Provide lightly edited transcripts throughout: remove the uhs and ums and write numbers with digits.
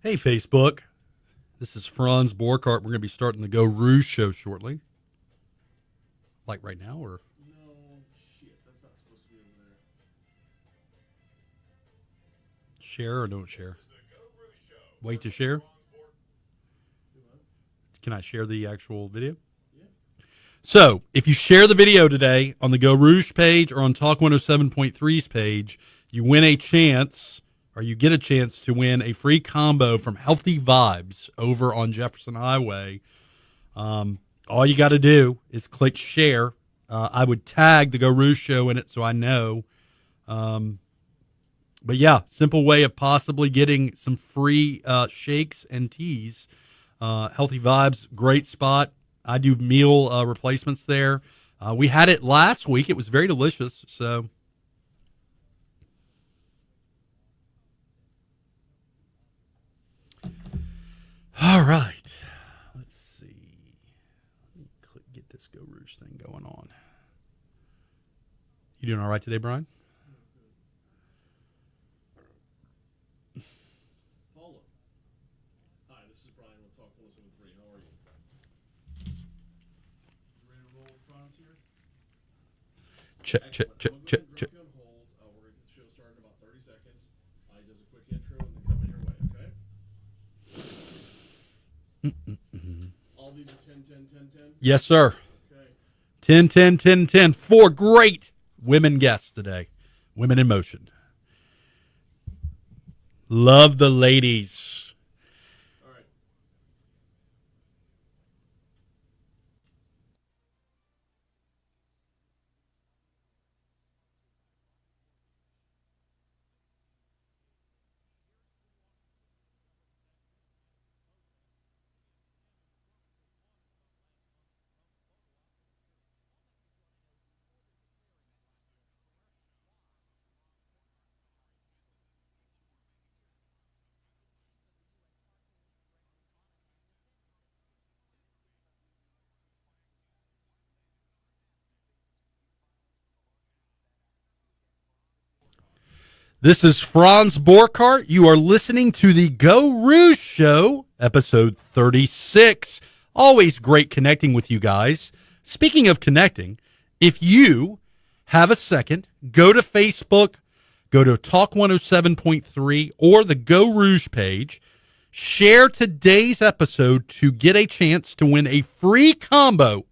Hey, Facebook. This is Franz Borkart. We're going to be starting the Geaux Rouge show shortly. Like right now, or? No, shit, that's not supposed to be over there. Share or don't share? Wait to share? Can I share the actual video? Yeah. So, if you share the video today on the Geaux Rouge page or on Talk 107.3's page, you win a chance, or you get a chance to win a free combo from Healthy Vibes over on Jefferson Highway. All you got to do is click share. I would tag the Geaux Rouge show in it so I know. But yeah, simple way of possibly getting some free shakes and teas. Healthy Vibes, great spot. I do meal replacements there. We had it last week. It was very delicious. So, all right. Let's see. Let me get this Geaux Rouge thing going on. You doing all right today, Brian? Paula. Hi, this is Brian with Talk 107.3. How are you? You ready to roll with Franz here? Check. I'm gonna drop you on hold. We're going to get the show started in about 30 seconds. I does a quick intro and then coming your way, okay? All these are 10, 10, 10, 10? Yes, sir. Okay. 10, 10, 10, 10. Four great women guests today. Women in motion. Love the ladies. All right. This is Franz Borkart. You are listening to the Geaux Rouge Show, episode 36. Always great connecting with you guys. Speaking of connecting, if you have a second, go to Facebook, go to Talk 107.3 or the Geaux Rouge page, share today's episode to get a chance to win a free combo,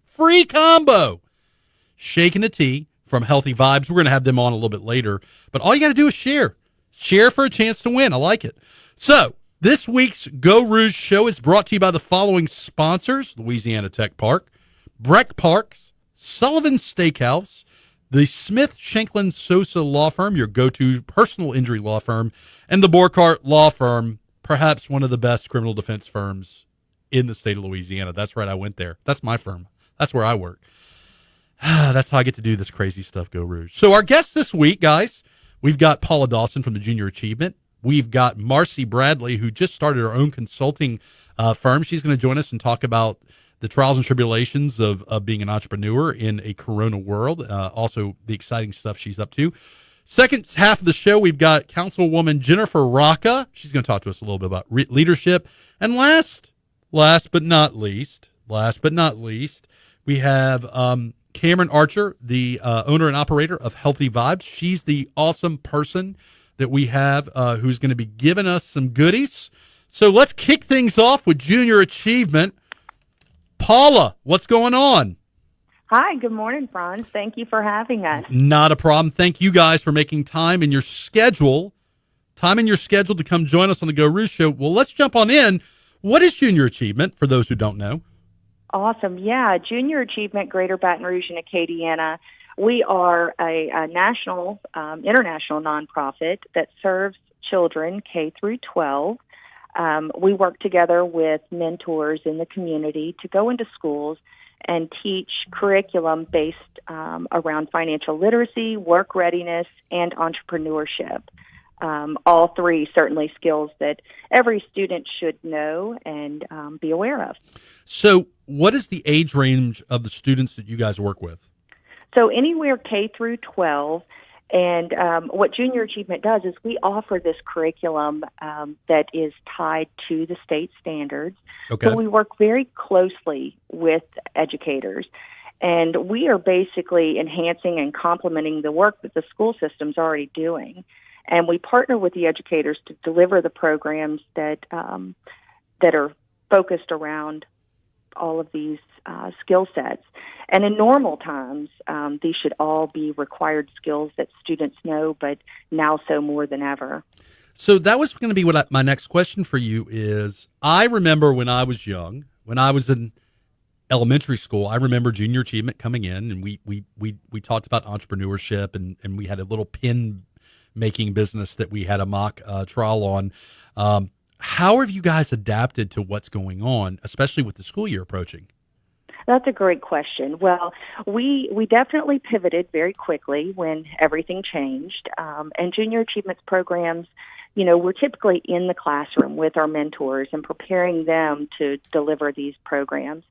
shaking a tea from Healthy Vibes. We're going to have them on a little bit later, but all you got to do is share. Share for a chance to win. I like it. So, this week's Geaux Rouge show is brought to you by the following sponsors: Louisiana Tech Park, Breck Parks, Sullivan's Steakhouse, the Smith Shanklin Sosa Law Firm, your go-to personal injury law firm, and the Borkart Law Firm, perhaps one of the best criminal defense firms in the state of Louisiana. That's right, I went there. That's my firm. That's where I work. That's how I get to do this crazy stuff, Geaux Rouge. So our guests this week, guys, we've got Paula Dawson from the Junior Achievement. We've got Marci Bradley, who just started her own consulting firm. She's going to join us and talk about the trials and tribulations of being an entrepreneur in a corona world, also the exciting stuff she's up to. Second half of the show, we've got Councilwoman Jennifer Racca. She's going to talk to us a little bit about leadership. And last but not least, we have Camryn Archer, the owner and operator of Healthy Vibes. She's the awesome person that we have who's going to be giving us some goodies. So let's kick things off with Junior Achievement. Paula, what's going on? Hi, good morning, Franz. Thank you for having us. Not a problem. Thank you guys for making time in your schedule to come join us on the Geaux Rouge show. Well, let's jump on in. What is Junior Achievement, for those who don't know? Awesome. Yeah, Junior Achievement Greater Baton Rouge and Acadiana. We are a national, international nonprofit that serves children K through 12. We work together with mentors in the community to go into schools and teach curriculum based around financial literacy, work readiness, and entrepreneurship. All three certainly skills that every student should know and be aware of. So what is the age range of the students that you guys work with? So anywhere K through 12, And what Junior Achievement does is we offer this curriculum that is tied to the state standards. Okay. So we work very closely with educators. And we are basically enhancing and complementing the work that the school system's already doing. And we partner with the educators to deliver the programs that are focused around all of these skill sets. And in normal times, these should all be required skills that students know, but now so more than ever. So that was going to be my next question for you is, I remember when I was young, when I was in elementary school, I remember Junior Achievement coming in, and we talked about entrepreneurship, and we had a little pin making business that we had a mock trial on. How have you guys adapted to what's going on, especially with the school year approaching? That's a great question. Well, we definitely pivoted very quickly when everything changed. And Junior Achievements programs, we're typically in the classroom with our mentors and preparing them to deliver these programs.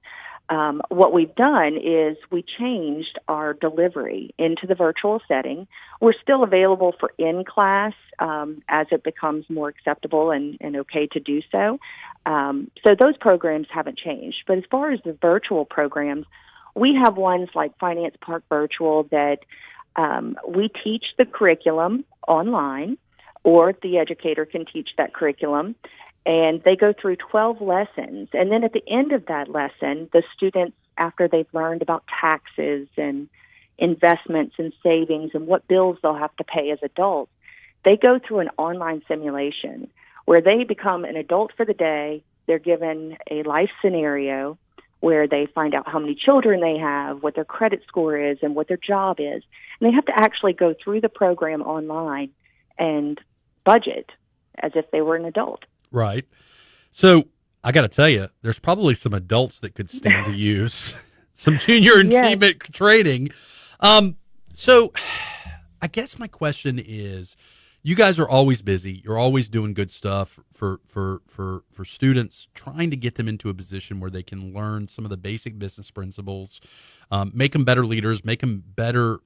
What we've done is we changed our delivery into the virtual setting. We're still available for in-class as it becomes more acceptable and okay to do so. So those programs haven't changed. But as far as the virtual programs, we have ones like Finance Park Virtual that we teach the curriculum online, or the educator can teach that curriculum. And they go through 12 lessons. And then at the end of that lesson, the students, after they've learned about taxes and investments and savings and what bills they'll have to pay as adults, they go through an online simulation where they become an adult for the day. They're given a life scenario where they find out how many children they have, what their credit score is, and what their job is. And they have to actually go through the program online and budget as if they were an adult. Right. So I got to tell you, there's probably some adults that could stand to use some Junior Achievement training. So I guess my question is, you guys are always busy. You're always doing good stuff for students, trying to get them into a position where they can learn some of the basic business principles, make them better leaders, make them better,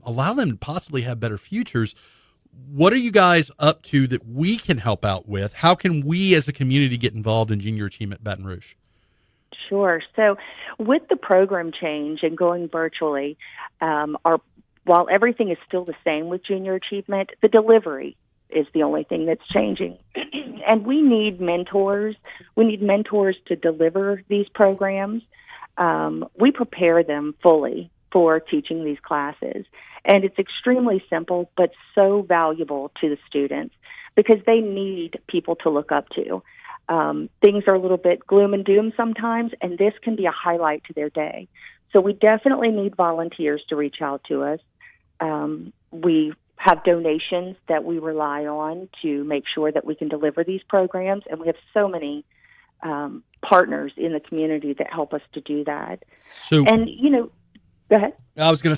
allow them to possibly have better futures. What are you guys up to that we can help out with? How can we as a community get involved in Junior Achievement Baton Rouge? Sure. So with the program change and going virtually, while everything is still the same with Junior Achievement, the delivery is the only thing that's changing. And we need mentors. We need mentors to deliver these programs. We prepare them fully for teaching these classes. And it's extremely simple, but so valuable to the students because they need people to look up to. Things are a little bit gloom and doom sometimes, and this can be a highlight to their day. So we definitely need volunteers to reach out to us. We have donations that we rely on to make sure that we can deliver these programs, and we have so many partners in the community that help us to do that. So, and, go ahead. I was going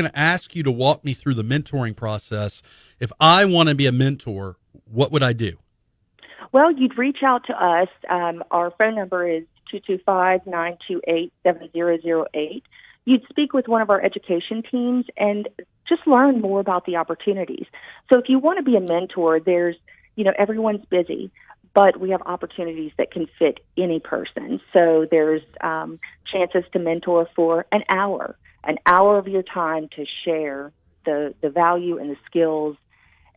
to ask you to walk me through the mentoring process. If I want to be a mentor, what would I do? Well, you'd reach out to us. Our phone number is 225-928-7008. You'd speak with one of our education teams and just learn more about the opportunities. So if you want to be a mentor, there's, everyone's busy, but we have opportunities that can fit any person. So there's chances to mentor for an hour of your time to share the value and the skills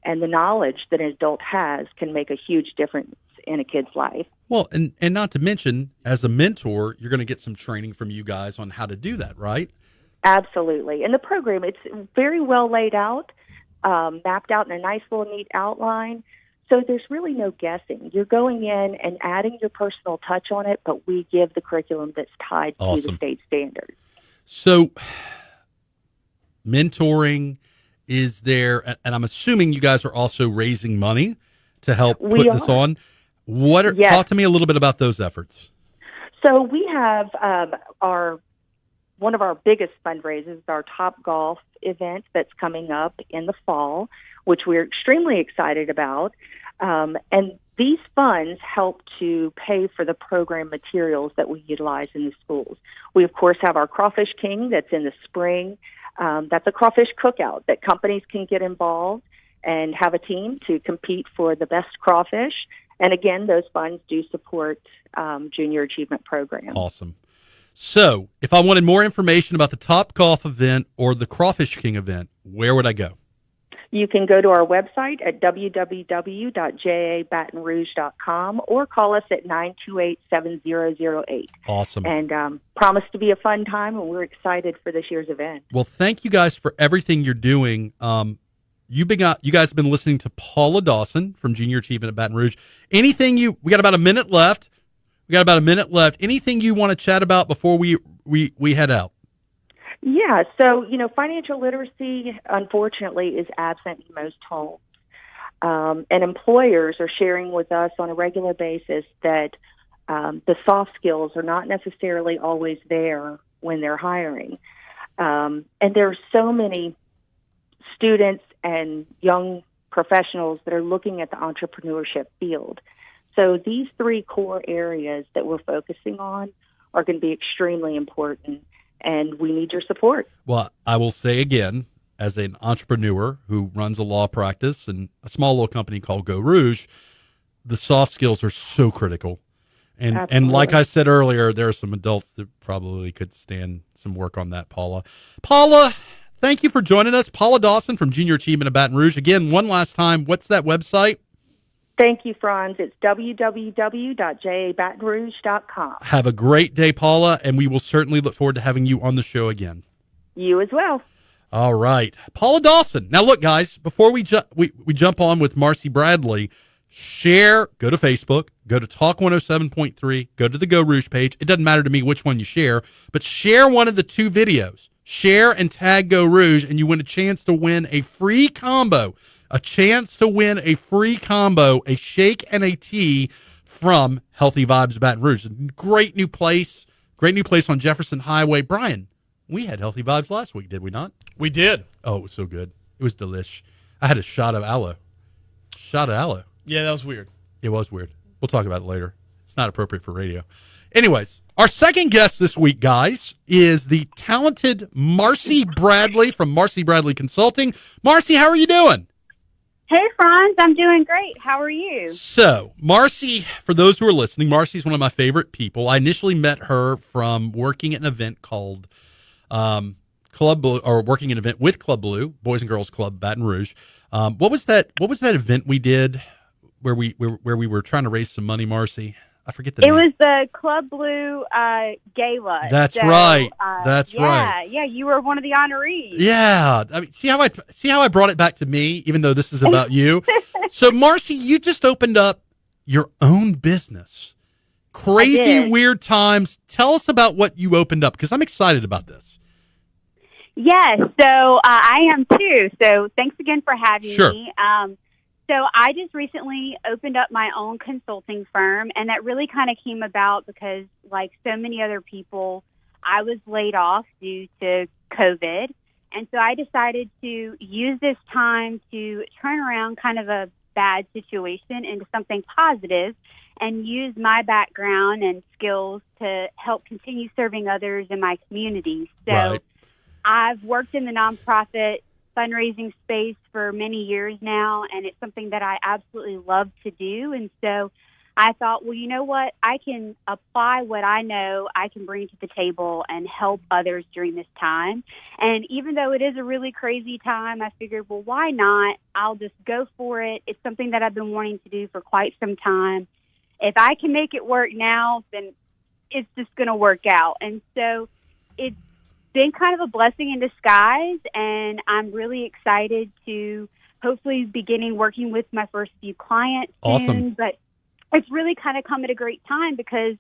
and the knowledge that an adult has can make a huge difference in a kid's life. Well, and not to mention, as a mentor, you're going to get some training from you guys on how to do that, right? Absolutely. And the program, it's very well laid out, mapped out in a nice little neat outline. So there's really no guessing. You're going in and adding your personal touch on it, but we give the curriculum that's tied to the state standards. So mentoring is there, and I'm assuming you guys are also raising money to help put this on. Talk to me a little bit about those efforts. So we have one of our biggest fundraisers, our Top Golf event that's coming up in the fall, which we're extremely excited about. And these funds help to pay for the program materials that we utilize in the schools. We, of course, have our Crawfish King that's in the spring. That's a crawfish cookout that companies can get involved and have a team to compete for the best crawfish. And again, those funds do support junior achievement programs. Awesome. So if I wanted more information about the Top Golf event or the Crawfish King event, where would I go? You can go to our website at www.jabatonrouge.com or call us at 928-7008. Awesome. And promise to be a fun time, and we're excited for this year's event. Well, thank you guys for everything you're doing. You guys have been listening to Paula Dawson from Junior Achievement at Baton Rouge. We got about a minute left. Anything you want to chat about before we head out? Yeah, so, financial literacy, unfortunately, is absent in most homes. And employers are sharing with us on a regular basis that the soft skills are not necessarily always there when they're hiring. And there are so many students and young professionals that are looking at the entrepreneurship field. So these three core areas that we're focusing on are going to be extremely important, and we need your support. Well, I will say again, as an entrepreneur who runs a law practice and a small little company called Geaux Rouge, the soft skills are so critical. And like I said earlier, there are some adults that probably could stand some work on that, Paula. Paula, thank you for joining us. Paula Dawson from Junior Achievement of Baton Rouge. Again, one last time, what's that website? Thank you, Franz. It's www.jabatonrouge.com. Have a great day, Paula, and we will certainly look forward to having you on the show again. You as well. All right. Paula Dawson. Now, look, guys, before we jump on with Marci Bradley, go to Facebook, go to Talk 107.3, go to the Geaux Rouge page. It doesn't matter to me which one you share, but share one of the two videos. Share and tag Geaux Rouge, and you win a chance to win a free combo. A shake and a tea from Healthy Vibes Baton Rouge. Great new place on Jefferson Highway. Brian, we had Healthy Vibes last week, did we not? We did. Oh, it was so good. It was delish. I had a shot of aloe. Yeah, that was weird. It was weird. We'll talk about it later. It's not appropriate for radio. Anyways, our second guest this week, guys, is the talented Marci Bradley from Marci Bradley Consulting. Marci, how are you doing? Hey, Franz, I'm doing great. How are you? So, Marci, for those who are listening, Marci is one of my favorite people. I initially met her from working at an event called Club Blue, or working an event with Club Blue, Boys and Girls Club Baton Rouge. What was that event we did where we were trying to raise some money, Marci? I forget the name. It was the Club Blue Gala. That's right. Yeah, you were one of the honorees. Yeah. I mean, see how I brought it back to me, even though this is about you. So, Marci, you just opened up your own business. Crazy Weird Times. Tell us about what you opened up, because I'm excited about this. Yes, so I am too. So thanks again for having me. So I just recently opened up my own consulting firm, and that really kind of came about because, like so many other people, I was laid off due to COVID. And so I decided to use this time to turn around kind of a bad situation into something positive and use my background and skills to help continue serving others in my community. So I've worked in the nonprofit fundraising space for many years now, and it's something that I absolutely love to do. And so I thought, well, you know what? I can apply what I know I can bring to the table and help others during this time. And even though it is a really crazy time, I figured, well, why not? I'll just go for it. It's something that I've been wanting to do for quite some time. If I can make it work now, then it's just going to work out. And so it's been kind of a blessing in disguise, and I'm really excited to hopefully beginning working with my first few clients soon. Awesome. But it's really kind of come at a great time because,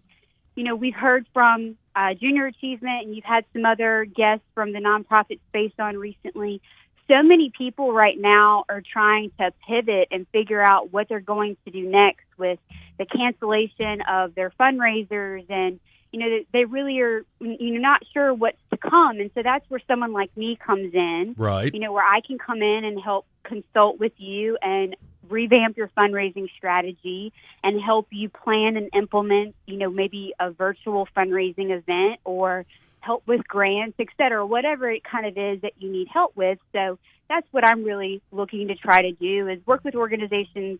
you know, we've heard from Junior Achievement, and you've had some other guests from the nonprofit space on recently. So many people right now are trying to pivot and figure out what they're going to do next with the cancellation of their fundraisers, and you know, they really are, you know, not sure what's to come. And so that's where someone like me comes in, right? You know, where I can come in and help consult with you and revamp your fundraising strategy and help you plan and implement, you know, maybe a virtual fundraising event or help with grants, et cetera, whatever it kind of is that you need help with. So that's what I'm really looking to try to do, is work with organizations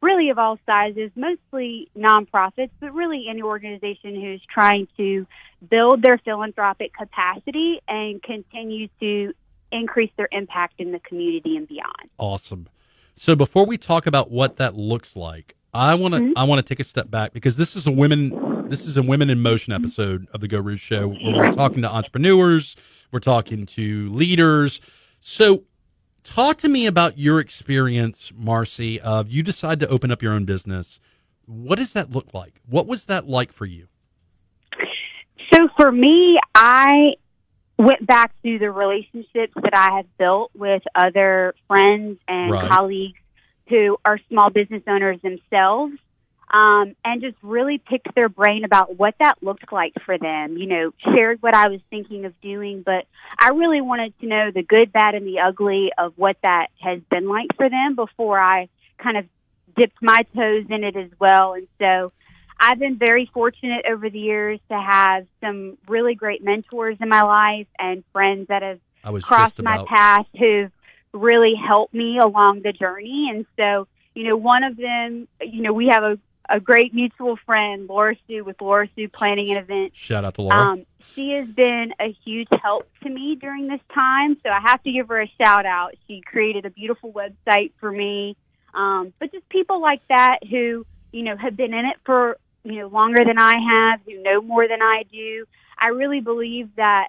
really of all sizes, mostly nonprofits, but really any organization who's trying to build their philanthropic capacity and continue to increase their impact in the community and beyond. Awesome. So before we talk about what that looks like, I want to take a step back, because this is a women in motion episode of the Geaux Rouge show, where we're talking to entrepreneurs, we're talking to leaders. So talk to me about your experience, Marci, of you decide to open up your own business. What does that look like? What was that like for you? So for me, I went back to the relationships that I have built with other friends and colleagues who are small business owners themselves, and just really picked their brain about what that looked like for them. Shared what I was thinking of doing, but I really wanted to know the good, bad, and the ugly of what that has been like for them before I kind of dipped my toes in it as well. And so I've been very fortunate over the years to have some really great mentors in my life and friends that have crossed my path who've really helped me along the journey. And so, one of them, we have a great mutual friend, Laura Sue, with Laura Sue Planning and Events. Shout out to Laura. She has been a huge help to me during this time, so I have to give her a shout out. She created a beautiful website for me. But just people like that who, have been in it for, longer than I have, who know more than I do. I really believe that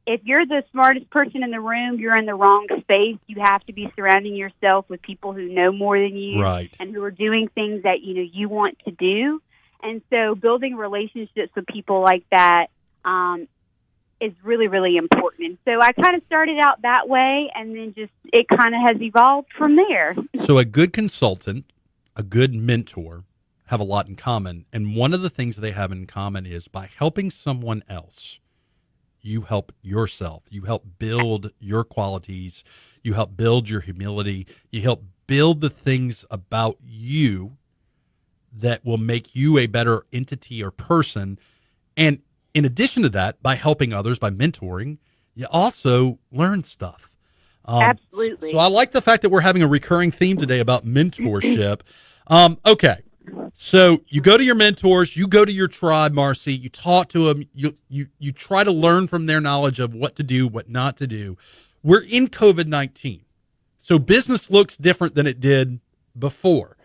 if you're the smartest person in the room, you're in the wrong space. You have to be surrounding yourself with people who know more than you, and who are doing things that, you want to do. And so building relationships with people like that is really, really important. And so I kind of started out that way, and then just it kind of has evolved from there. So a good consultant, a good mentor have a lot in common. And one of the things they have in common is by helping someone else, you help yourself. You help build your qualities. You help build your humility. You help build the things about you that will make you a better entity or person. And in addition to that, by helping others, by mentoring, you also learn stuff. Absolutely. So I like the fact that we're having a recurring theme today about mentorship. Okay. So you go to your mentors, you go to your tribe, Marci, you talk to them, you try to learn from their knowledge of what to do, what not to do. We're in COVID-19. So business looks different than it did before.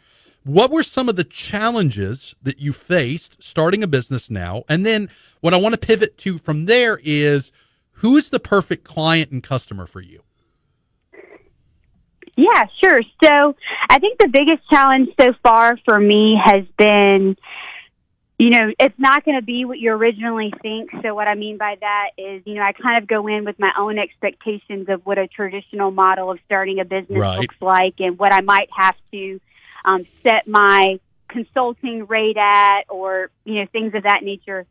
What were some of the challenges that you faced starting a business now? And then what I want to pivot to from there is, who is the perfect client and customer for you? Yeah, sure. So I think the biggest challenge so far for me has been, it's not going to be what you originally think. So what I mean by that is, I kind of go in with my own expectations of what a traditional model of starting a business looks like, and what I might have to set my consulting rate at, or, things of that nature.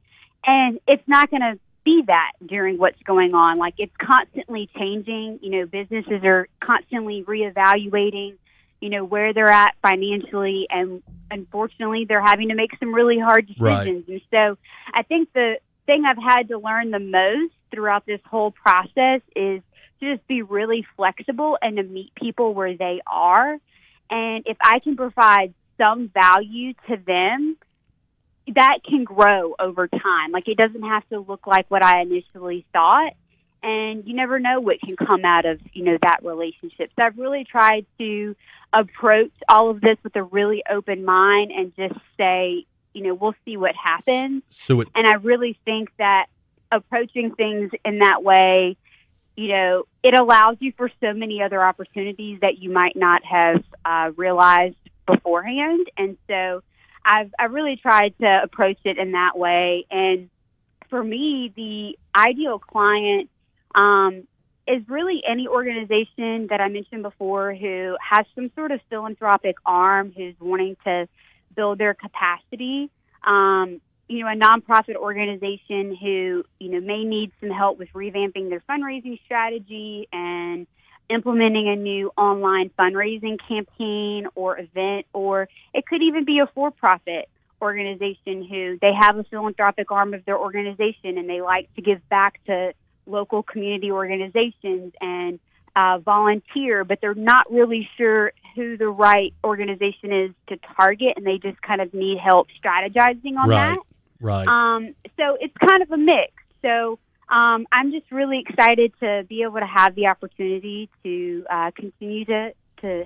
And it's not going to be that during what's going on. Like, it's constantly changing. Businesses are constantly reevaluating, where they're at financially, and unfortunately they're having to make some really hard decisions. And so I think the thing I've had to learn the most throughout this whole process is to just be really flexible and to meet people where they are. And if I can provide some value to them, that can grow over time. Like, it doesn't have to look like what I initially thought. And you never know what can come out of, that relationship. So I've really tried to approach all of this with a really open mind and just say, we'll see what happens. And I really think that approaching things in that way, it allows you for so many other opportunities that you might not have realized beforehand. And so I've really tried to approach it in that way. And for me, the ideal client is really any organization that I mentioned before who has some sort of philanthropic arm, who's wanting to build their capacity. A nonprofit organization who, may need some help with revamping their fundraising strategy and implementing a new online fundraising campaign or event, or it could even be a for-profit organization who they have a philanthropic arm of their organization, and they like to give back to local community organizations and volunteer, but they're not really sure who the right organization is to target, and they just kind of need help strategizing on that. Right. So it's kind of a mix. So I'm just really excited to be able to have the opportunity to continue to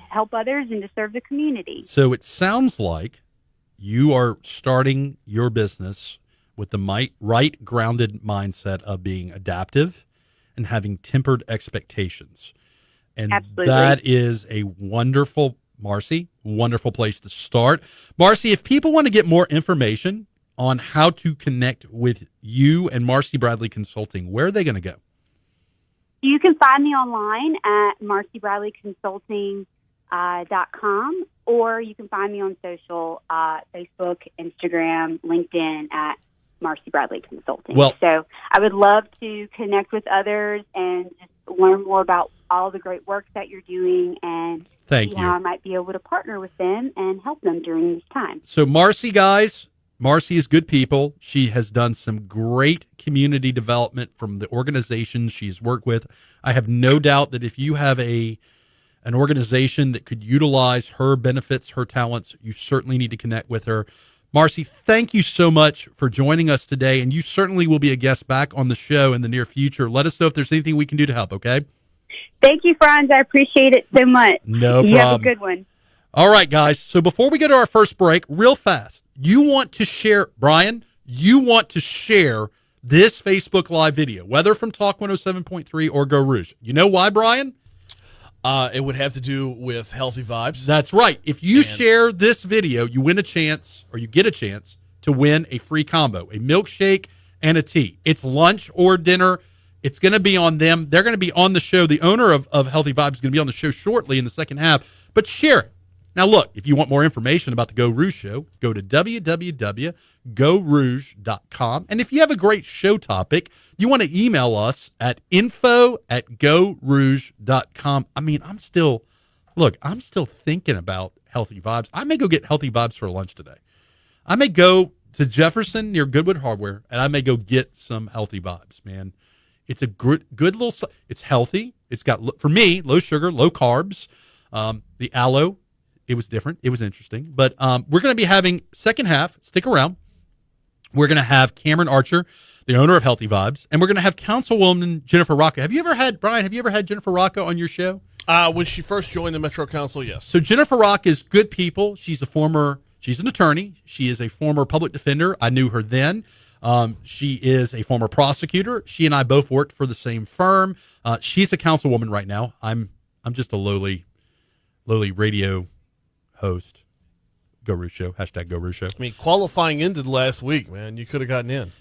help others and to serve the community. So it sounds like you are starting your business with the right grounded mindset of being adaptive and having tempered expectations. And Absolutely. That is a wonderful, Marci, wonderful place to start. Marci, if people want to get more information on how to connect with you and Marci Bradley Consulting, where are they going to go? You can find me online at marcibradleyconsulting.com, or you can find me on social, Facebook, Instagram, LinkedIn at Marci Bradley Consulting. So I would love to connect with others and just learn more about all the great work that you're doing and see how I might be able to partner with them and help them during this time. So Marci, guys, Marci is good people. She has done some great community development from the organizations she's worked with. I have no doubt that if you have an organization that could utilize her benefits, her talents, you certainly need to connect with her. Marci, thank you so much for joining us today, and you certainly will be a guest back on the show in the near future. Let us know if there's anything we can do to help, okay? Thank you, Franz. I appreciate it so much. No problem. You have a good one. All right, guys. So before we go to our first break, real fast, you want to share this Facebook Live video, whether from Talk 107.3 or Geaux Rouge. You know why, Brian? It would have to do with healthy vibes. That's right. If you share this video, you win a chance, or you get a chance to win a free combo, a milkshake and a tea. It's lunch or dinner. It's going to be on them. They're going to be on the show. The owner of Healthy Vibes is going to be on the show shortly in the second half, but share it. Now, look, if you want more information about the Geaux Rouge show, go to www.geauxrouge.com. And if you have a great show topic, you want to email us at info@geauxrouge.com. I mean, I'm still thinking about Healthy Vibes. I may go get Healthy Vibes for lunch today. I may go to Jefferson near Goodwood Hardware, and I may go get some Healthy Vibes, man. It's a good little, it's healthy. It's got, for me, low sugar, low carbs. The aloe, it was different. It was interesting. But we're going to be having second half. Stick around. We're going to have Camryn Archer, the owner of Healthy Vibes, and we're going to have Councilwoman Jennifer Racca. Have you ever had Jennifer Racca on your show? When she first joined the Metro Council, yes. So Jennifer Racca is good people. She's an attorney. She is a former public defender. I knew her then. She is a former prosecutor. She and I both worked for the same firm. She's a councilwoman right now. I'm just a lowly radio host. Geaux Rouge show. #Geaux Rouge show. I mean, qualifying ended last week, man. You could have gotten in.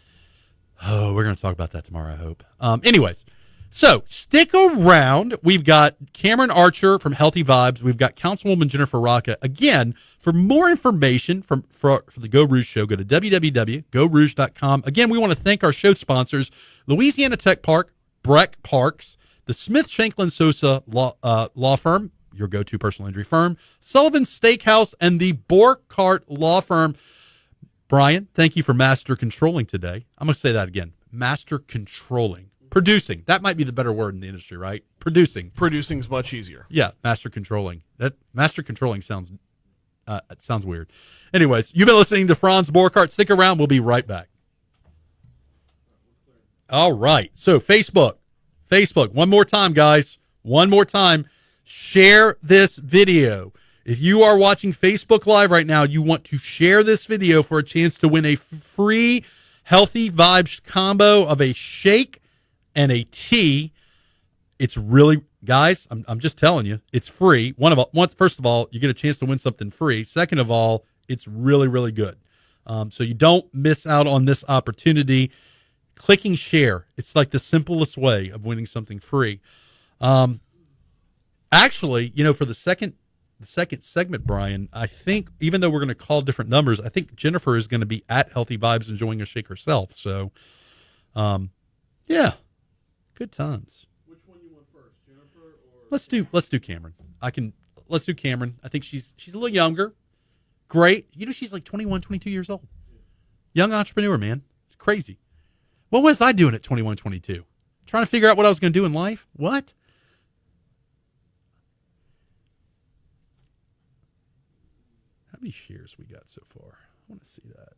Oh, we're going to talk about that tomorrow, I hope. Anyways, so stick around. We've got Camryn Archer from Healthy Vibes. We've got Councilwoman Jennifer Racca. Again, for more information for the Geaux Rouge show, go to www.geauxrouge.com. Again, we want to thank our show sponsors, Louisiana Tech Park, Breck Parks, the Smith Shanklin Sosa law firm, your go-to personal injury firm, Sullivan Steakhouse, and the Borchardt Law Firm. Brian, thank you for master controlling today. I'm going to say that again. Master controlling. Producing. That might be the better word in the industry, right? Producing. Producing's much easier. Yeah, master controlling. That master controlling sounds weird. Anyways, you've been listening to Franz Borchardt. Stick around. We'll be right back. All right. So Facebook. One more time, guys. One more time. Share this video. If you are watching Facebook Live right now, you want to share this video for a chance to win a free Healthy Vibes combo of a shake and a tea. It's really, guys, I'm just telling you, it's free. First of all, you get a chance to win something free. Second of all, it's really, really good. So you don't miss out on this opportunity. Clicking share, it's like the simplest way of winning something free. Actually, for the second segment, Brian, I think even though we're going to call different numbers, I think Jennifer is going to be at Healthy Vibes enjoying a shake herself. So, yeah, good times. Which one you want first, Jennifer or? Let's do Camryn. Let's do Camryn. I think she's a little younger, great. You know, she's like 21, 22 years old. Young entrepreneur, man. It's crazy. What was I doing at 21, 22? Trying to figure out what I was going to do in life? What? How many shares we got so far? I want to see that.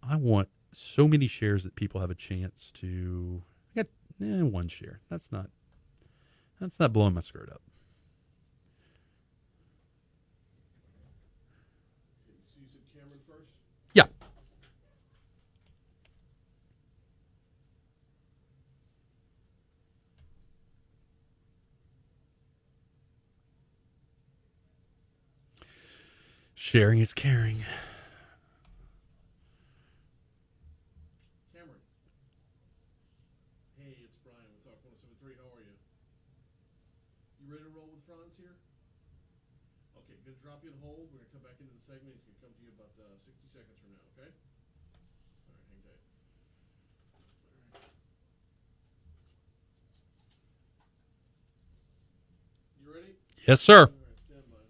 I want so many shares that people have a chance to get one share. That's not blowing my skirt up. So you said Camryn first? Yeah. Sharing is caring. Camryn. Hey, it's Brian. We'll talk 173. How are you? You ready to roll with Franz here? Okay, gonna drop you on hold. We're gonna come back into the segment. He's gonna come to you about 60 seconds from now, okay? All right, hang tight. All right. You ready? Yes, sir. All right, stand by.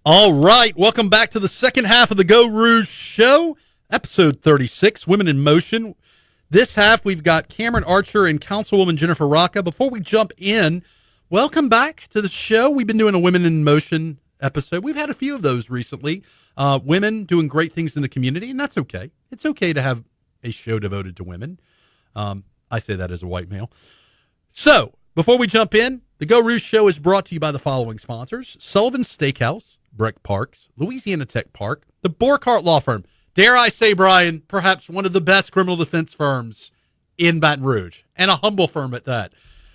All right, welcome back to the second half of the Geaux Rouge Show, episode 36, Women in Motion. This half, we've got Camryn Archer and Councilwoman Jennifer Racca. Before we jump in, welcome back to the show. We've been doing a Women in Motion episode. We've had a few of those recently. Women doing great things in the community, and that's okay. It's okay to have a show devoted to women. I say that as a white male. So, before we jump in, the Geaux Rouge Show is brought to you by the following sponsors: Sullivan's Steakhouse, Breck Parks, Louisiana Tech Park, the Borchardt Law Firm. Dare I say, Brian, perhaps one of the best criminal defense firms in Baton Rouge, and a humble firm at that.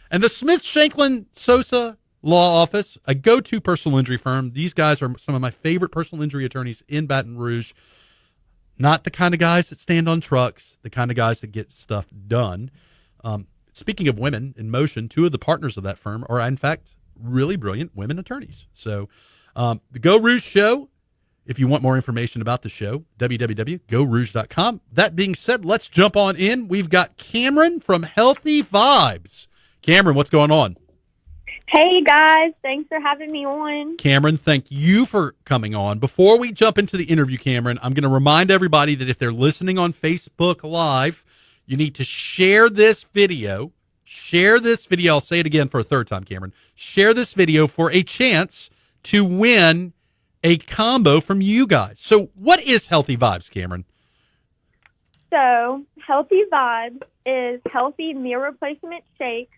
And the Smith Shanklin Sosa Law Office, a go-to personal injury firm. These guys are some of my favorite personal injury attorneys in Baton Rouge. Not the kind of guys that stand on trucks, the kind of guys that get stuff done. Speaking of women in motion, two of the partners of that firm are, in fact, really brilliant women attorneys. So the Geaux Rouge Show, if you want more information about the show, www.geauxrouge.com. That being said, let's jump on in. We've got Camryn from Healthy Vibes. Camryn, what's going on? Hey, guys. Thanks for having me on. Camryn, thank you for coming on. Before we jump into the interview, Camryn, I'm going to remind everybody that if they're listening on Facebook Live, you need to share this video. Share this video. I'll say it again for a third time, Camryn. Share this video for a chance to win a combo from you guys. So what is Healthy Vibes, Camryn? So Healthy Vibes is healthy meal replacement shakes,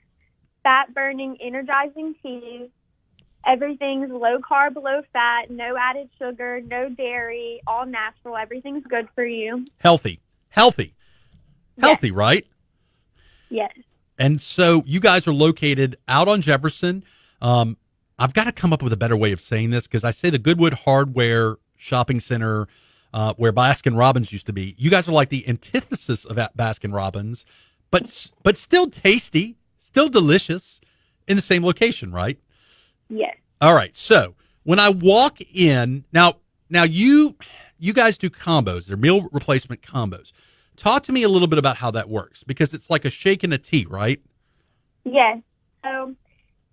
fat-burning, energizing teas. Everything's low carb, low fat, no added sugar, no dairy, all natural. Everything's good for you. Healthy, Yes. right? Yes. And so you guys are located out on Jefferson. I've got to come up with a better way of saying this because I say the Goodwood Hardware Shopping Center, where Baskin Robbins used to be. You guys are like the antithesis of Baskin Robbins, but still tasty, still delicious in the same location, right? Yes. All right. So when I walk in now you guys do combos. They're meal replacement combos. Talk to me a little bit about how that works because it's like a shake and a tea, right? Yes. So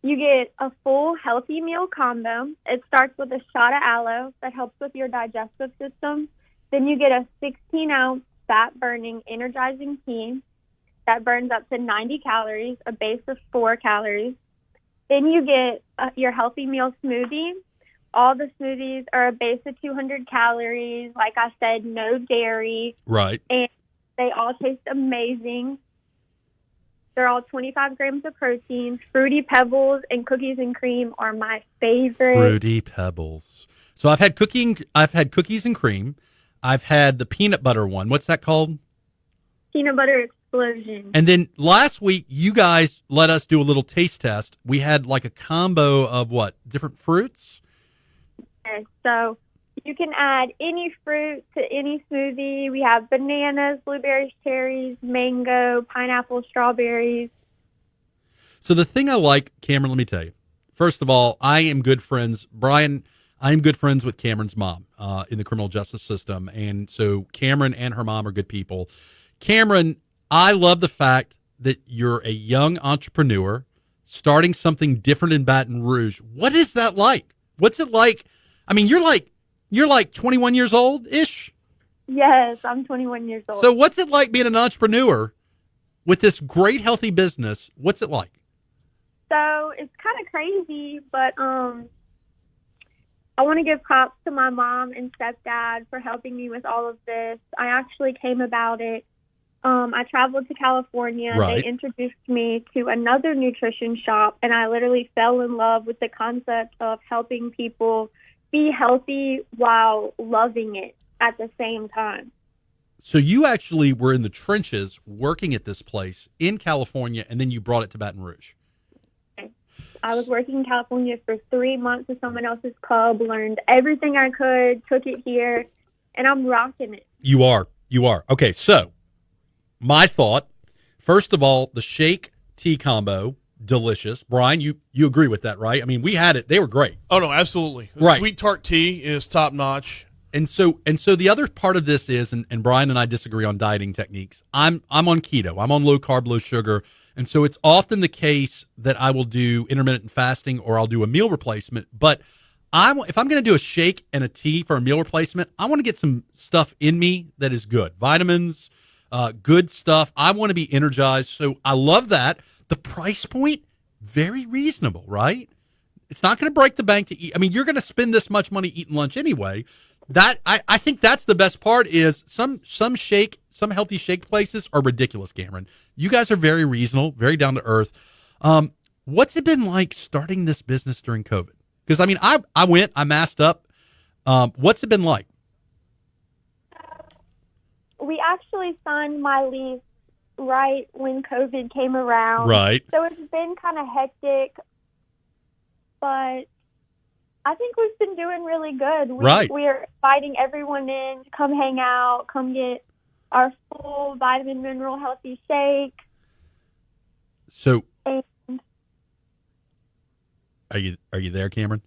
You get a full healthy meal combo. It starts with a shot of aloe that helps with your digestive system. Then you get a 16-ounce fat-burning, energizing tea that burns up to 90 calories, a base of 4 calories. Then you get your healthy meal smoothie. All the smoothies are a base of 200 calories. Like I said, no dairy. Right. And they all taste amazing. They're all 25 grams of protein. Fruity Pebbles and cookies and cream are my favorite. Fruity Pebbles. So I've had cookies and cream. I've had the peanut butter one. What's that called? Peanut butter explosion. And then last week, you guys let us do a little taste test. We had like a combo of what? Different fruits? Okay, so you can add any fruit to any smoothie. We have bananas, blueberries, cherries, mango, pineapple, strawberries. So the thing I like, Camryn, let me tell you. First of all, I am good friends. Brian, I am good friends with Camryn's mom in the criminal justice system. And so Camryn and her mom are good people. Camryn, I love the fact that you're a young entrepreneur starting something different in Baton Rouge. What is that like? What's it like? I mean, you're like 21 years old-ish? Yes, I'm 21 years old. So what's it like being an entrepreneur with this great, healthy business? What's it like? So it's kind of crazy, but I want to give props to my mom and stepdad for helping me with all of this. I actually came about it. I traveled to California. Right. They introduced me to another nutrition shop, and I literally fell in love with the concept of helping people be healthy while loving it at the same time. So you actually were in the trenches working at this place in California, and then you brought it to Baton Rouge. I was working in California for 3 months at someone else's pub, learned everything I could, took it here, and I'm rocking it. You are. Okay, so my thought, first of all, the shake tea combo, delicious. Brian, you agree with that, right? I mean, we had it. They were great. Oh, no, absolutely. The Right. sweet tart tea is top notch. And so the other part of this is, and Brian and I disagree on dieting techniques. I'm on keto. I'm on low carb, low sugar. And so it's often the case that I will do intermittent fasting or I'll do a meal replacement. But if I'm going to do a shake and a tea for a meal replacement, I want to get some stuff in me that is good. Vitamins, good stuff. I want to be energized. So I love that. The price point, very reasonable, right? It's not going to break the bank to eat. I mean, you're going to spend this much money eating lunch anyway. That I think that's the best part is some healthy shake places are ridiculous, Camryn. You guys are very reasonable, very down to earth. What's it been like starting this business during COVID? Because I mean, I masked up. What's it been like? We actually signed my lease right when COVID came around. Right. So it's been kind of hectic, but I think we've been doing really good. We're inviting everyone in to come hang out, come get our full vitamin, mineral, healthy shake. So, and, are you there, Camryn?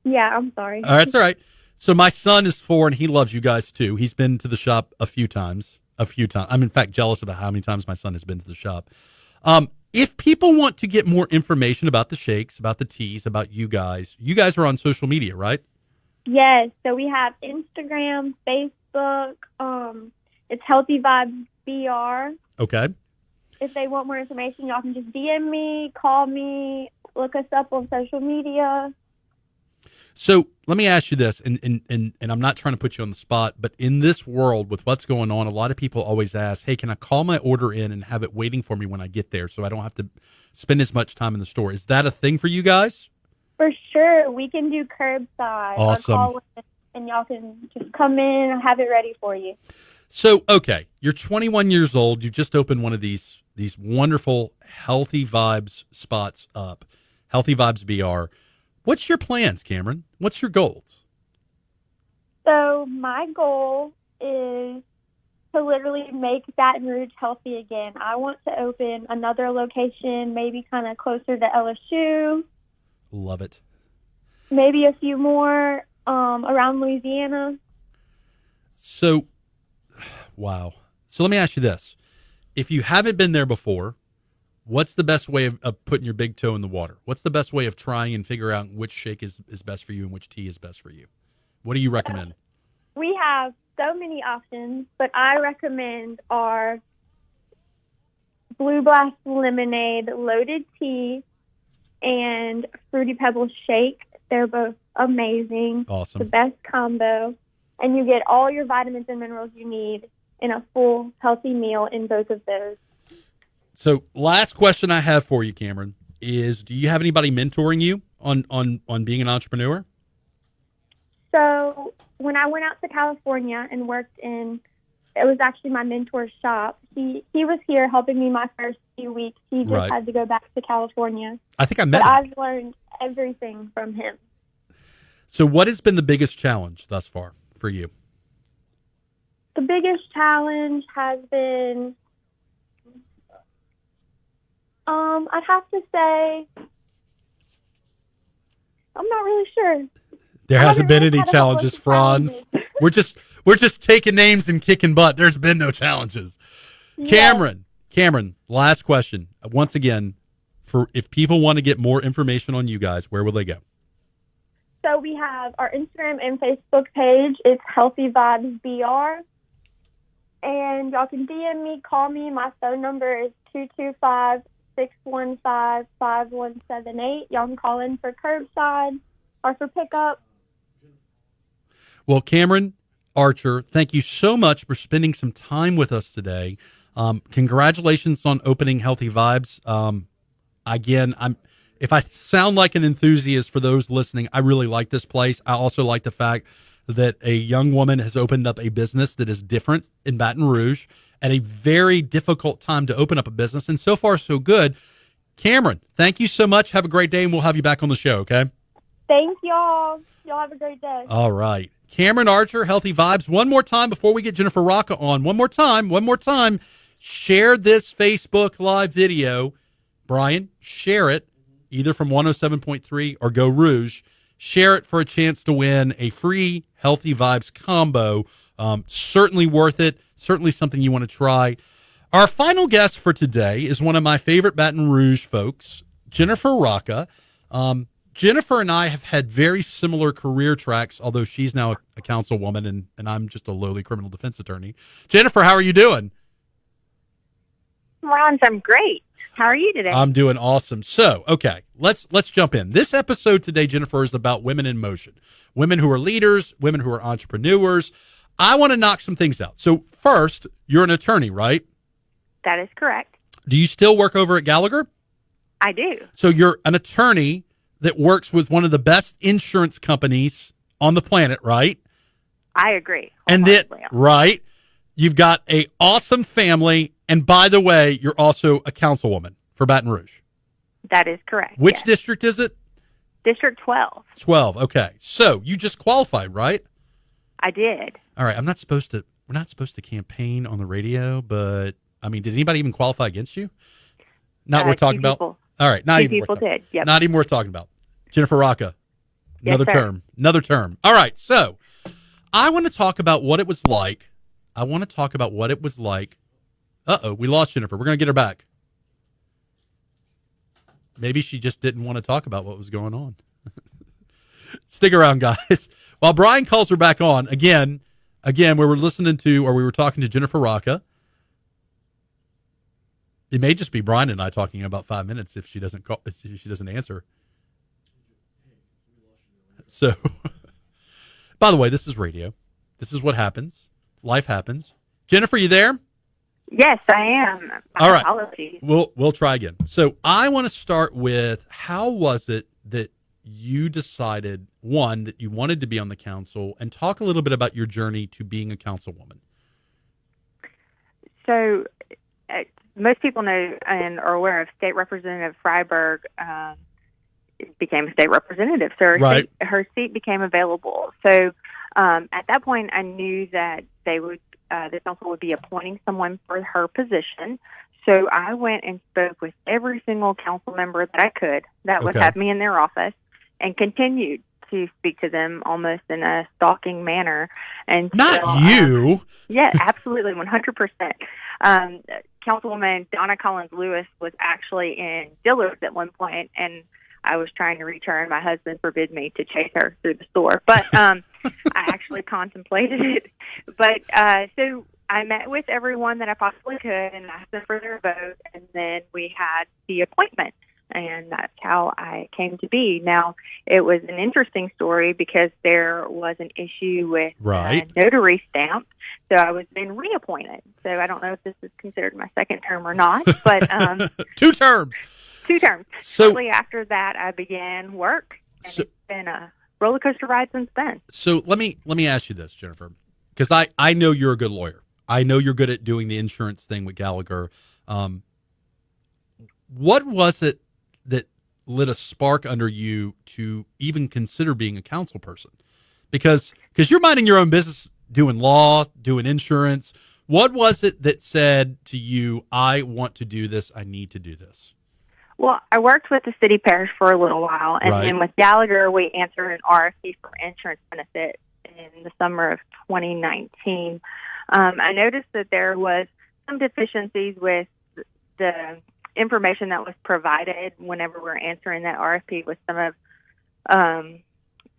Yeah, I'm sorry. That's all right. So my son is 4 and he loves you guys too. He's been to the shop a few times. I'm in fact jealous about how many times my son has been to the shop. If people want to get more information about the shakes, about the teas, about you guys are on social media, right? Yes. So we have Instagram, Facebook. It's Healthy Vibes BR. Okay. If they want more information, y'all can just DM me, call me, look us up on social media. So let me ask you this, and I'm not trying to put you on the spot, but in this world with what's going on, a lot of people always ask, hey, can I call my order in and have it waiting for me when I get there so I don't have to spend as much time in the store? Is that a thing for you guys? For sure. We can do curbside. Awesome. Or call in, and y'all can just come in and have it ready for you. So, okay, you're 21 years old. You just opened one of these wonderful Healthy Vibes spots up, Healthy Vibes BR. What's your plans, Camryn? What's your goals? So my goal is to literally make Baton Rouge healthy again. I want to open another location, maybe kind of closer to LSU. Love it. Maybe a few more around Louisiana. So, wow. So let me ask you this. If you haven't been there before, What's the best way of putting your big toe in the water? What's the best way of trying and figure out which shake is best for you and which tea is best for you? What do you recommend? We have so many options, but I recommend our Blue Blast Lemonade Loaded Tea and Fruity Pebbles Shake. They're both amazing. Awesome. The best combo. And you get all your vitamins and minerals you need in a full, healthy meal in both of those. So last question I have for you, Camryn, is do you have anybody mentoring you on being an entrepreneur? So when I went out to California and worked it was actually my mentor's shop. He was here helping me my first few weeks. He just had to go back to California. I think I met him. I've learned everything from him. So what has been the biggest challenge thus far for you? The biggest challenge has been, I'd have to say, I'm not really sure. There hasn't been any challenges, Franz. We're just taking names and kicking butt. There's been no challenges. Yeah. Camryn, last question. Once again, for if people want to get more information on you guys, where will they go? So we have our Instagram and Facebook page. It's Healthy Vibes BR. And y'all can DM me, call me. My phone number is 225-615-5178. Y'all can call in for curbside or for pickup. Well, Camryn Archer, thank you so much for spending some time with us today. Congratulations on opening Healthy Vibes. Again, if I sound like an enthusiast for those listening, I really like this place. I also like the fact that a young woman has opened up a business that is different in Baton Rouge at a very difficult time to open up a business. And so far, so good. Camryn, thank you so much. Have a great day, and we'll have you back on the show, okay? Thank y'all. Y'all have a great day. All right. Camryn Archer, Healthy Vibes. One more time before we get Jennifer Racca on. One more time. Share this Facebook Live video. Brian, share it either from 107.3 or Geaux Rouge. Share it for a chance to win a free Healthy Vibes combo. Certainly worth it. Certainly something you want to try. Our final guest for today is one of my favorite Baton Rouge folks, Jennifer Racca. Jennifer and I have had very similar career tracks, although she's now a councilwoman and I'm just a lowly criminal defense attorney. Jennifer, how are you doing? Ron, I'm great. How are you today? I'm doing awesome. So, okay, let's jump in. This episode today, Jennifer, is about women in motion, women who are leaders, women who are entrepreneurs. I want to knock some things out. So first, you're an attorney, right? That is correct. Do you still work over at Gallagher? I do. So you're an attorney that works with one of the best insurance companies on the planet, right? I agree. And that, right, you've got an awesome family. And by the way, you're also a councilwoman for Baton Rouge. That is correct. Which district is it? District 12. 12. Okay. So you just qualified, right? I did. All right. We're not supposed to campaign on the radio, but I mean, did anybody even qualify against you? Not worth talking about. All right. Not even people did. Yep. Not even worth talking about. Jennifer Racca. Another Yes, sir. Another term. All right. So I want to talk about what it was like. Uh-oh, we lost Jennifer. We're going to get her back. Maybe she just didn't want to talk about what was going on. Stick around, guys. While Brian calls her back on, again, we were talking to Jennifer Racca. It may just be Brian and I talking in about 5 minutes if she doesn't answer. So, by the way, this is radio. This is what happens. Life happens. Jennifer, you there? Yes, I am. All right. Apologies. We'll try again. So I want to start with, how was it that you decided, one, that you wanted to be on the council, and talk a little bit about your journey to being a councilwoman? So most people know and are aware of State Representative Freiberg became a state representative. So her seat became available. So at that point, I knew that the council would be appointing someone for her position. So I went and spoke with every single council member that I could that would have me in their office, and continued to speak to them almost in a stalking manner. And not you. Yeah, absolutely, 100%. Councilwoman Donna Collins Lewis was actually in Dillard's at one point, and I was trying to reach her, and my husband forbid me to chase her through the store. But I actually contemplated it. But so I met with everyone that I possibly could and asked them for their vote, and then we had the appointment. And that's how I came to be. Now, it was an interesting story because there was an issue with notary stamp. So I was then reappointed. So I don't know if this is considered my second term or not, but 2 terms. 2 terms. So, shortly after that, I began work, and it's been a roller coaster ride since then. So let me ask you this, Jennifer, because I know you're a good lawyer. I know you're good at doing the insurance thing with Gallagher. What was it that lit a spark under you to even consider being a council person? Because you're minding your own business, doing law, doing insurance. What was it that said to you, I want to do this, I need to do this? Well, I worked with the city parish for a little while, and then with Gallagher, we answered an RFP for insurance benefit in the summer of 2019. I noticed that there was some deficiencies with the information that was provided whenever we were answering that RFP with some of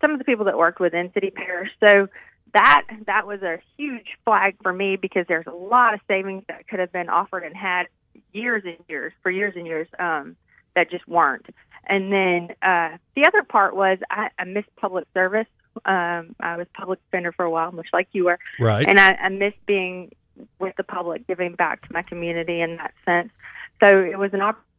the people that worked within city parish. So that was a huge flag for me because there's a lot of savings that could have been offered and had years and years that just weren't. And then the other part was I missed public service. I was public defender for a while, much like you were. Right. And I missed being with the public, giving back to my community in that sense. So it was an opportunity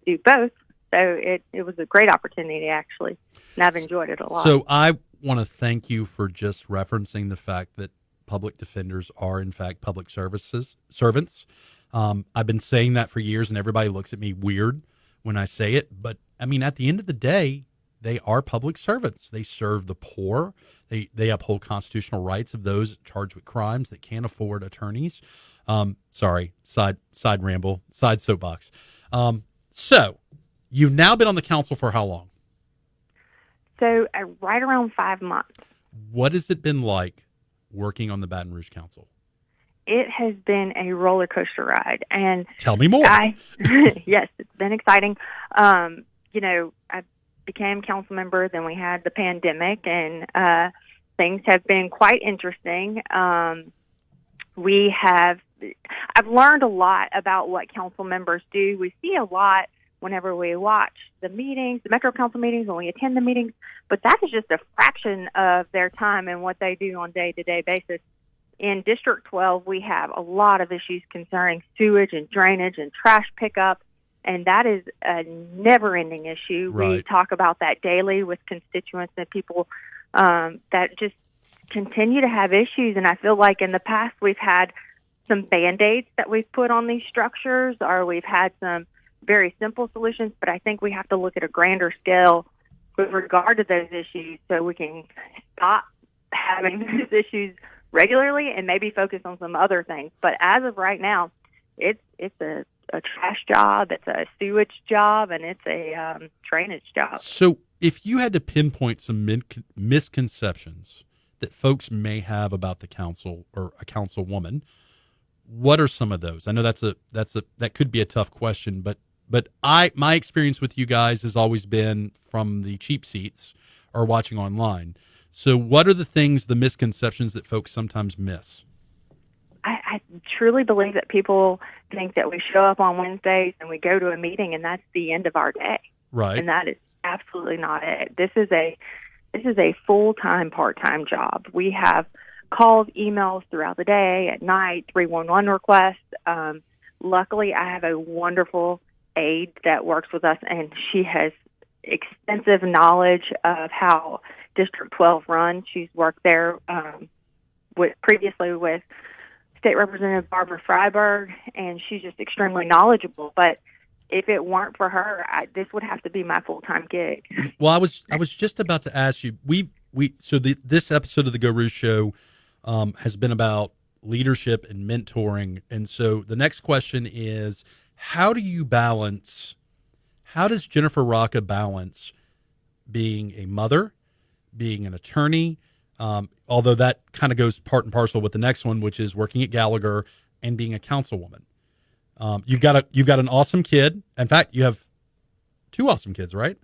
to do both. So it was a great opportunity, actually, and I've enjoyed it a lot. So I want to thank you for just referencing the fact that public defenders are, in fact, public servants. I've been saying that for years, and everybody looks at me weird when I say it. But, I mean, at the end of the day, they are public servants. They serve the poor. They uphold constitutional rights of those charged with crimes that can't afford attorneys. Sorry, side ramble, side soapbox. So you've now been on the council for how long? So right around 5 months. What has it been like working on the Baton Rouge Council? It has been a roller coaster ride, and tell me more. Yes, it's been exciting. I became council member, then we had the pandemic, and things have been quite interesting. I've learned a lot about what council members do. We see a lot whenever we watch the meetings, the Metro Council meetings, when we attend the meetings, but that is just a fraction of their time and what they do on a day-to-day basis. In District 12, we have a lot of issues concerning sewage and drainage and trash pickup, and that is a never-ending issue. Right. We talk about that daily with constituents and people that just continue to have issues, and I feel like in the past we've had some Band-Aids that we've put on these structures, or we've had some very simple solutions, but I think we have to look at a grander scale with regard to those issues so we can stop having those issues regularly and maybe focus on some other things. But as of right now, it's a trash job, it's a sewage job, and it's a drainage job. So if you had to pinpoint some misconceptions that folks may have about the council or a councilwoman, what are some of those? I know that could be a tough question, but my experience with you guys has always been from the cheap seats or watching online. So what are the misconceptions that folks sometimes miss? I truly believe that people think that we show up on Wednesdays and we go to a meeting and that's the end of our day. Right. And that is absolutely not it. This is a full-time, part-time job. We have calls, emails throughout the day, at night, 311 requests. Luckily, I have a wonderful aide that works with us, and she has extensive knowledge of how District 12 runs. She's worked there previously with State Representative Barbara Freiberg, and she's just extremely knowledgeable. But if it weren't for her, this would have to be my full-time gig. Well, I was just about to ask you. This episode of the Geaux Rouge Show has been about leadership and mentoring, and so the next question is: how does Jennifer Racca balance being a mother, being an attorney, although that kind of goes part and parcel with the next one, which is working at Gallagher, and being a councilwoman. You've got an awesome kid. In fact, you have 2 awesome kids, right?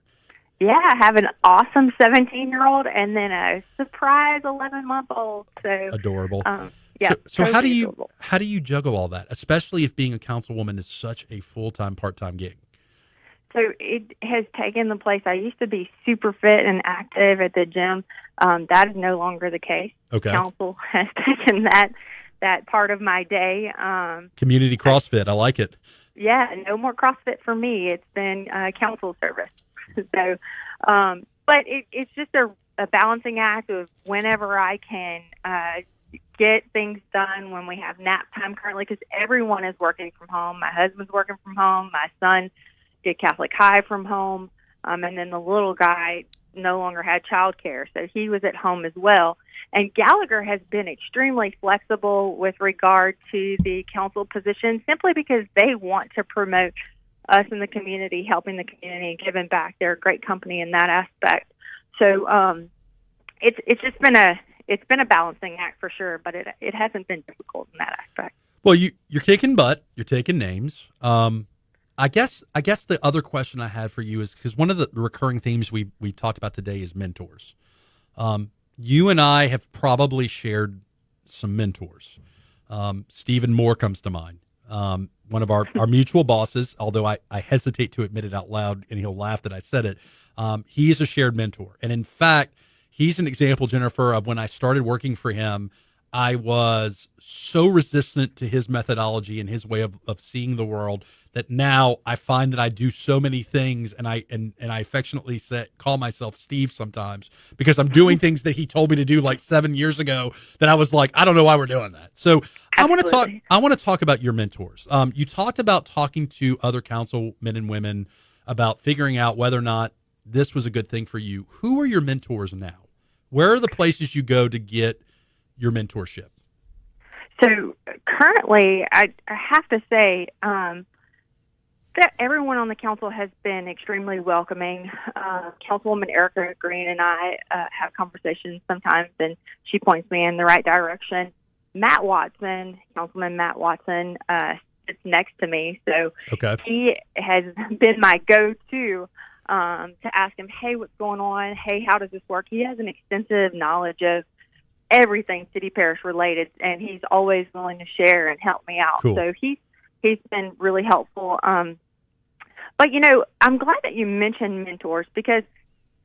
Yeah, I have an awesome 17-year-old and then a surprise 11-month-old. So adorable. Yeah. So totally how do you juggle all that, especially if being a councilwoman is such a full-time, part-time gig? So it has taken the place. I used to be super fit and active at the gym. That is no longer the case. Okay. Council has taken that part of my day. Community CrossFit. I like it. Yeah, no more CrossFit for me. It's been council service. So, but it's just a balancing act of whenever I can get things done when we have nap time currently, because everyone is working from home. My husband's working from home. My son did Catholic High from home. And then the little guy no longer had childcare, so he was at home as well. And Gallagher has been extremely flexible with regard to the council position, simply because they want to promote us in the community, helping the community and giving back. They're a great company in that aspect. So it's just been a balancing act for sure, but it hasn't been difficult in that aspect. Well, you're kicking butt. You're taking names. I guess the other question I had for you is, because one of the recurring themes we talked about today is mentors. You and I have probably shared some mentors. Stephen Moore comes to mind. One of our mutual bosses, although I hesitate to admit it out loud, and he'll laugh that I said it. He's a shared mentor. And in fact, he's an example, Jennifer, of when I started working for him, I was so resistant to his methodology and his way of seeing the world that now I find that I do so many things, and I affectionately call myself Steve sometimes, because I'm doing things that he told me to do like 7 years ago that I was like, I don't know why we're doing that. So Absolutely. I want to talk about your mentors. You talked about talking to other councilmen and women about figuring out whether or not this was a good thing for you. Who are your mentors now? Where are the places you go to get your mentorship? So currently, I have to say that everyone on the council has been extremely welcoming. Councilwoman Erica Green and I have conversations sometimes, and she points me in the right direction. Matt Watson, Councilman Matt Watson, sits next to me, so okay. He has been my go-to to ask him, hey, what's going on? Hey, how does this work? He has an extensive knowledge of everything city parish related, and he's always willing to share and help me out. Cool. So he's been really helpful. But I'm glad that you mentioned mentors, because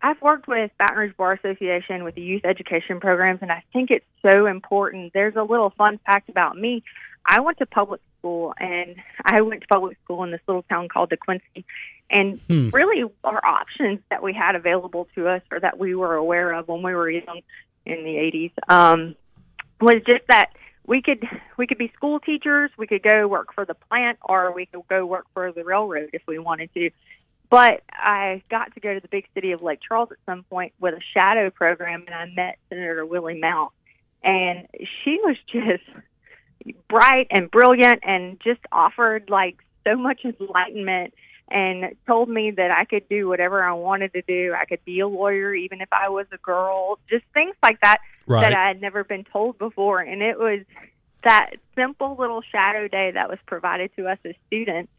I've worked with Baton Rouge Bar Association with the youth education programs, and I think it's so important. There's a little fun fact about me. I went to public school, and I went to public school in this little town called DeQuincy. And really our options that we had available to us, or that we were aware of when we were young in the 80s, was just that we could be school teachers, we could go work for the plant, or we could go work for the railroad if we wanted to. But I got to go to the big city of Lake Charles at some point with a shadow program, and I met Senator Willie Mount. And she was just bright and brilliant and just offered like so much enlightenment, and told me that I could do whatever I wanted to do. I could be a lawyer even if I was a girl, just things like that, right, that I had never been told before. And it was that simple little shadow day that was provided to us as students,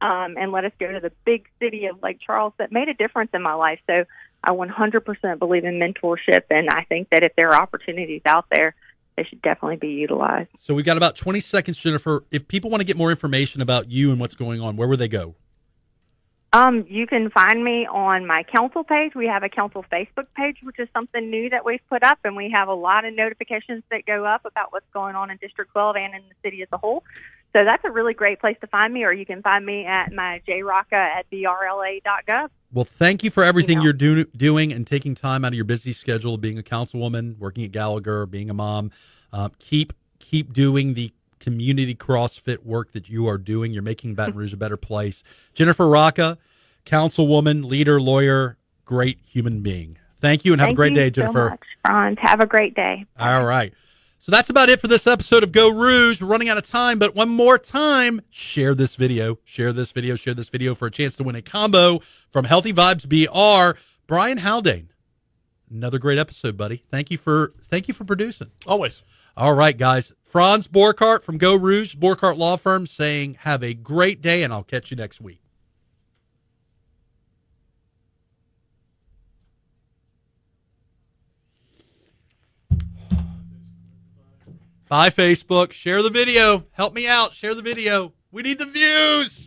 and let us go to the big city of Lake Charles, that made a difference in my life. So I 100% believe in mentorship, and I think that if there are opportunities out there, they should definitely be utilized. So we've got about 20 seconds, Jennifer. If people want to get more information about you and what's going on, where would they go? You can find me on my council page. We have a council Facebook page, which is something new that we've put up, and we have a lot of notifications that go up about what's going on in District 12 and in the city as a whole. So that's a really great place to find me, or you can find me at my jracca@brla.gov. Well, thank you for everything you're doing and taking time out of your busy schedule, being a councilwoman, working at Gallagher, being a mom. Keep doing the community CrossFit work that you are doing. You're making Baton Rouge a better place. Jennifer Racca, councilwoman, leader, lawyer, great human being. Thank you, and have a great day, Jennifer. Thank you so much, Franz. Have a great day. Bye. All right. So that's about it for this episode of Geaux Rouge. We're running out of time, but one more time, share this video. Share this video for a chance to win a combo from Healthy Vibes BR. Brian Haldane, another great episode, buddy. Thank you for producing. Always. All right, guys. Franz Borkart from Geaux Rouge, Borkart Law Firm, saying have a great day, and I'll catch you next week. Bye, Facebook. Share the video. Help me out. Share the video. We need the views.